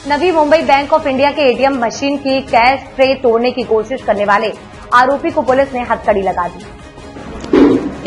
Navi Mumbai bank of India K ATM machine की cash tray तोड़ने की कोशिश करने वाले आरोपी को पुलिस ने हथकड़ी लगा दी।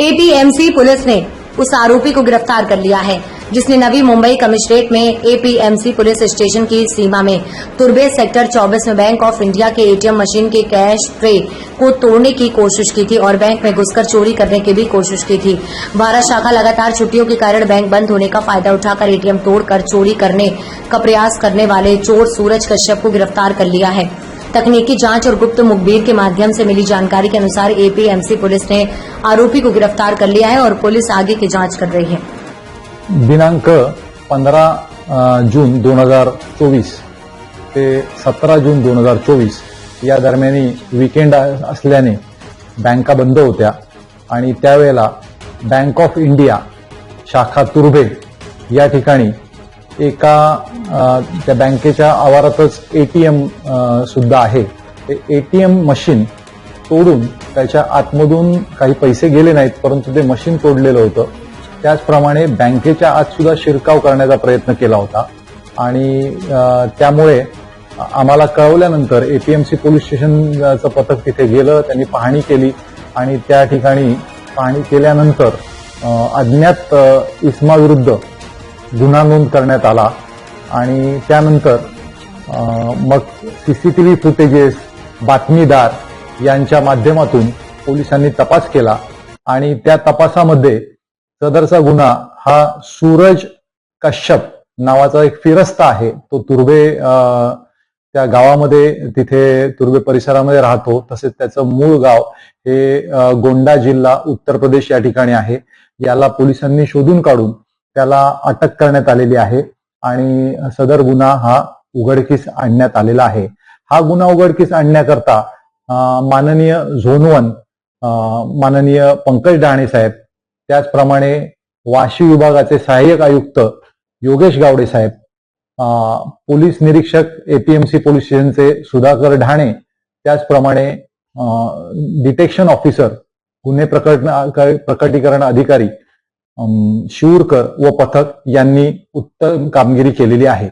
एपीएमसी पुलिस ने उस आरोपी को गिरफ्तार कर लिया है जिसने नवी मुंबई कमिश्नरेट में एपीएमसी पुलिस स्टेशन की सीमा में तुर्बे सेक्टर 24 में bank of India K ATM machine K cash tray को तोड़ने की कोशिश की थी और बैंक में घुसकर चोरी करने की भी कोशिश की थी। भारत शाखा लगातार छुट्टियों के कारण बैंक बंद होने का फायदा उठाकर एटीएम तोड़कर चोरी करने का प्रयास करने वाले चोर सूरज कश्यप को गिरफ्तार कर लिया है। तकनीकी जांच और गुप्त मुखबिर के माध्यम से मिली जानकारी के अनुसार एपीएमसी पुलिस ने आरोपी को गिरफ्तार कर लिया है और पुलिस आगे की जांच कर रही है। दिनांक 15 जून 2024 ते 17 जून 2024 या दरम्यान वीकेंड असल्याने बँका बंद होत्या आणि त्यावेळेला बँक ऑफ इंडिया शाखा तुर्भे या ठिकाणी एका त्या बँकेच्या आवारातच एटीएम सुद्धा आहे। ते एटीएम मशीन तोडून त्याच्या आतमधून काही पैसे गेले नाहीत, परंतु ते मशीन तोडलेलं होतं। त्याचप्रमाणे बँकेच्या आत सुद्धा शिरकाव करण्याचा प्रयत्न केला होता आणि त्यामुळे आम्हाला कळवल्यानंतर एपीएमसी पोलीस स्टेशनचं पथक तिथे गेलं, त्यांनी पाहणी केली आणि त्या ठिकाणी पाहणी केल्यानंतर अज्ञात इसमाविरुद्ध गुन्हा नोंद करण्यात आला आणि त्यानंतर मग सीसीटीव्ही फुटेजेस, बातमीदार यांच्या माध्यमातून पोलिसांनी तपास केला आणि त्या तपासामध्ये सदरचा गुन्हा हा सूरज कश्यप नावाचा एक फिरस्ता आहे। तो तुर्बे त्या गावामध्ये तिथे तुर्बे परिसरामध्ये राहतो। तसेच त्याचं मूळ गाव हे गोंडा जिल्हा उत्तर प्रदेश या ठिकाणी आहे। याला पोलिसांनी शोधून काढून त्याला अटक करण्यात आलेली आहे आणि सदर गुन्हा हा उघडकीस आणण्यात आलेला आहे। हा गुन्हा उघडकीस आणण्याकरता माननीय झोन 1 माननीय पंकज डहाणे साहेब, त्याचप्रमाणे वाशी विभागाचे सहाय्यक आयुक्त योगेश गावडे साहेब, पोलीस निरीक्षक एपीएमसी पोलीस स्टेशनचे सुधाकर ढाणे, त्याचप्रमाणे डिटेक्शन ऑफिसर गुन्हे प्रकटीकरण अधिकारी शिवूरकर व पथक यांनी उत्तम कामगिरी केलेली आहे।